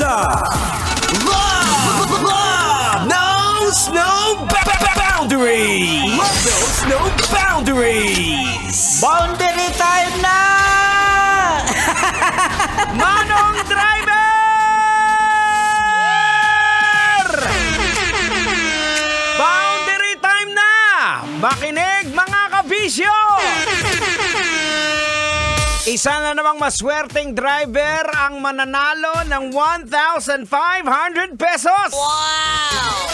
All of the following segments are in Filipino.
sa Love Knows No Boundaries! Love Knows No Boundaries! Boundary time na! Manong Driver! Boundary time na! Makinig mga kabisyo! Isa na namang maswerteng driver ang mananalo ng 1,500 pesos! Wow!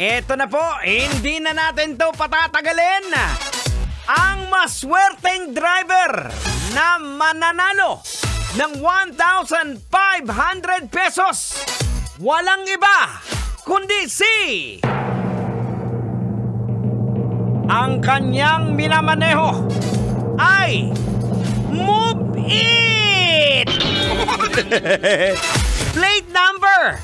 Ito na po, hindi na natin to patatagalin. Ang maswerteng driver na mananalo ng 1,500 pesos. Walang iba, kundi si... Ang kanyang minamaneho ay... Move It! Plate number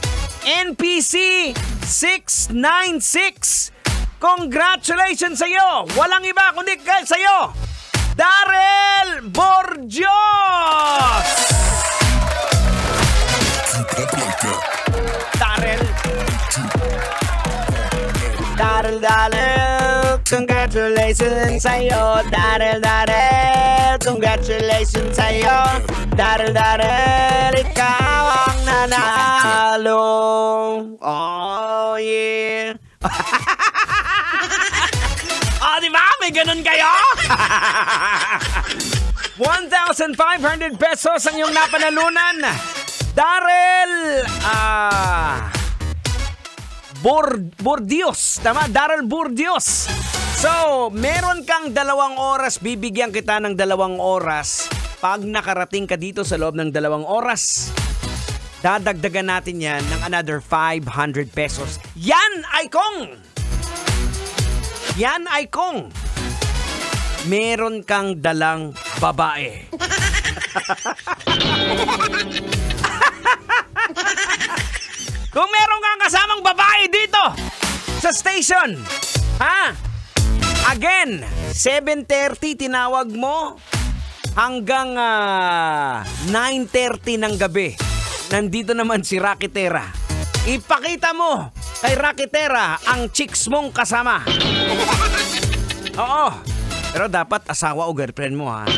NPC 696. Congratulations sa iyo. Walang iba kundi sa iyo, Darrell Borgios. Darrell, congratulations sa'yo. Darrell, congratulations sa'yo. Darrell, ikaw ang nanalo. Oh, yeah. Oh, di ba? May ganun kayo? 1,500 pesos ang iyong napanalunan. Darrell, Bordios. Tama? Darrell Bordios. So, meron kang 2 oras. Bibigyan kita ng 2 oras. Pag nakarating ka dito sa loob ng 2 oras, dadagdagan natin yan ng another 500 pesos. Yan ay kung meron kang dalang babae. Kung meron kang kasamang babae dito sa station, ha? Again, 7:30 tinawag mo hanggang 9:30 ng gabi. Nandito naman si Rakitera. Ipakita mo kay Rakitera ang chicks mong kasama. Oo, pero dapat asawa o girlfriend mo, ha?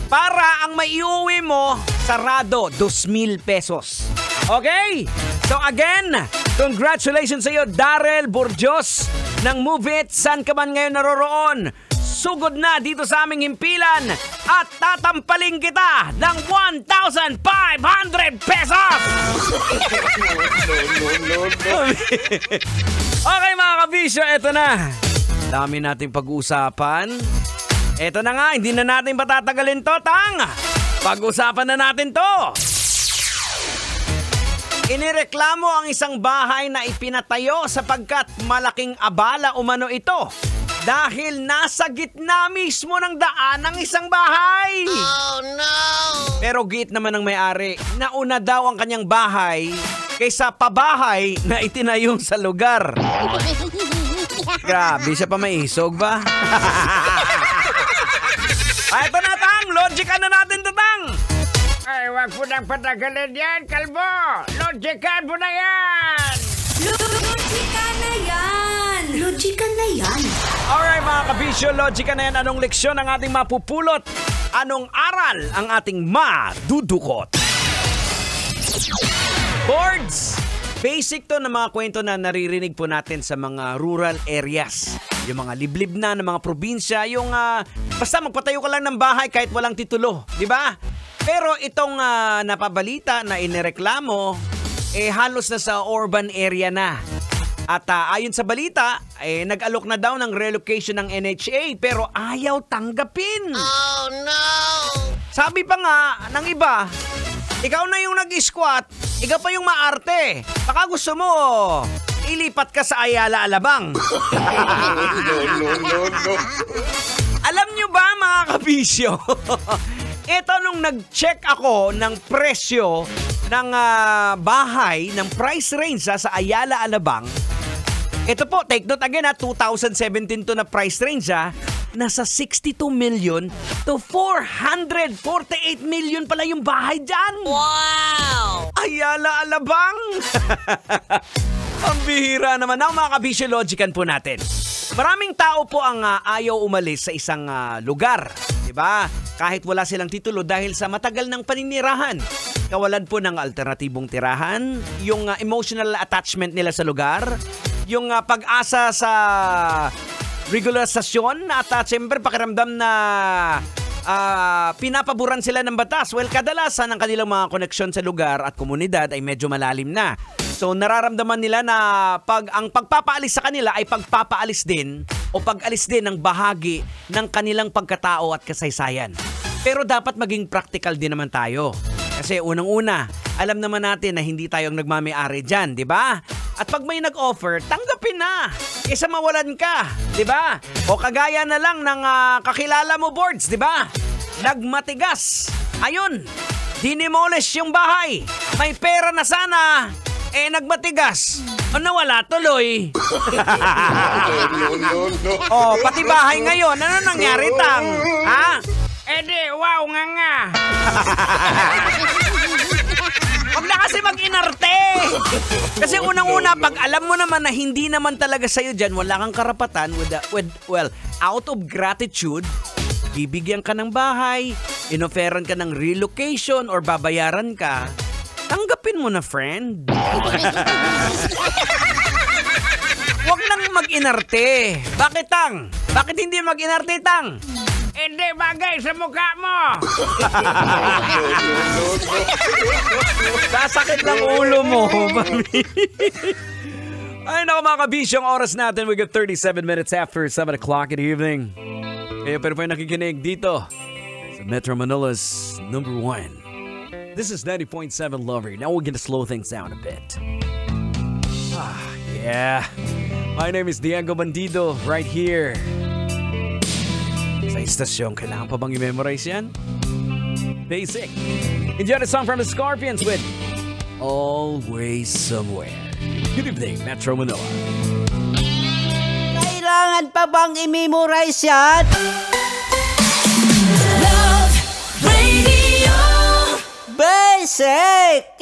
Para ang maiuwi mo, sarado, 2,000 pesos. Okay? So again, congratulations sa iyo, Darrell Borgios ng Move It. Saan ka man ngayon naroroon? Sugod na dito sa aming himpilan at tatampaling kita ng 1,500 pesos! Okay mga kabisyo, eto na. Dami nating pag-uusapan. Eto na nga, hindi na natin patatagalin to, Tang. Pag-usapan na natin to. Inireklamo ang isang bahay na ipinatayo sapagkat malaking abala umano ito dahil nasa gitna mismo ng daan ng isang bahay. Oh no! Pero giit naman ng may-ari, nauna daw ang kanyang bahay kaysa pabahay na itinayo sa lugar. Grabe, siya pa may isog ba? Ay, ito na, Tang! Logican na natin to, Tang! Ay, wag po nang patagalin yan, kalbo! Logican mo na yan! Logican na yan! Logican na yan! Alright mga kabisyo, logican na yan. Anong leksyon ang ating mapupulot? Anong aral ang ating madudukot? Boards! Basic to na mga kwento na naririnig po natin sa mga rural areas. Yung mga liblib na ng mga probinsya, yung basta magpatayo ka lang ng bahay kahit walang titulo, di ba? Pero itong napabalita na inireklamo, halos na sa urban area na. At ayon sa balita, nag-alok na daw ng relocation ng NHA pero ayaw tanggapin. Oh no! Sabi pa nga ng iba, ikaw na yung nag-squat, ikaw pa yung maarte. Baka gusto mo, ilipat ka sa Ayala Alabang. Alam nyo ba mga kabisyo? Ito nung nag-check ako ng presyo ng bahay, ng price range sa Ayala Alabang. Ito po, take note again 2017 to na price range . nasa 62 million to 448 million pala yung bahay dyan. Wow! Ayala alabang! Ang bihira naman. Now, mga kabisyo-logican po natin. Maraming tao po ang ayaw umalis sa isang lugar. Diba? Kahit wala silang titulo dahil sa matagal ng paninirahan. Kawalan po ng alternatibong tirahan, yung emotional attachment nila sa lugar, yung pag-asa sa regularisasyon at siyempre pakiramdam na pinapaboran sila ng batas. Well, kadalasan ang kanilang mga koneksyon sa lugar at komunidad ay medyo malalim na. So nararamdaman nila na ang pagpapaalis sa kanila ay pagpapaalis din o pag-alis din ng bahagi ng kanilang pagkatao at kasaysayan. Pero dapat maging practical din naman tayo. Kasi unang-una, alam naman natin na hindi tayong nagmamay-ari dyan, di ba? At pag may nag-offer, tanggapin na. Isa mawalan ka, di ba? O kagaya na lang ng kakilala mo, Boards, di ba? Nagmatigas. Ayun, dinimolish yung bahay. May pera na sana, nagmatigas. O nawala tuloy. O, pati bahay ngayon, ano nangyari, Tang? Ha? Wow nga. Huwag na kasi mag-inarte. Kasi unang-una, pag alam mo naman na hindi naman talaga sa'yo dyan, wala kang karapatan out of gratitude, bibigyan ka ng bahay, inoferan ka ng relocation or babayaran ka, tanggapin mo na, friend. Huwag nang mag-inarte. Bakit, Tang? Bakit hindi mag-inarte, Tang? Hindi bagay sa mukha mo. Sasakit lang ulo mo. Ay, naku mga kabisyo, ang oras natin. We got 37 minutes after 7 o'clock in the evening. Pero pa yung nakikinig dito sa Metro Manila's number 1. This is 90.7 Lover. Now we're gonna slow things down a bit. Yeah. My name is Diego Bandido right here. Sa istasyon, kailangan pa bang i-memorize yan? Basic. Enjoy the song from the Scorpions with Always Somewhere. Good evening, Metro Manila. Kailangan pa bang i-memorize yan? Love Radio. Basic!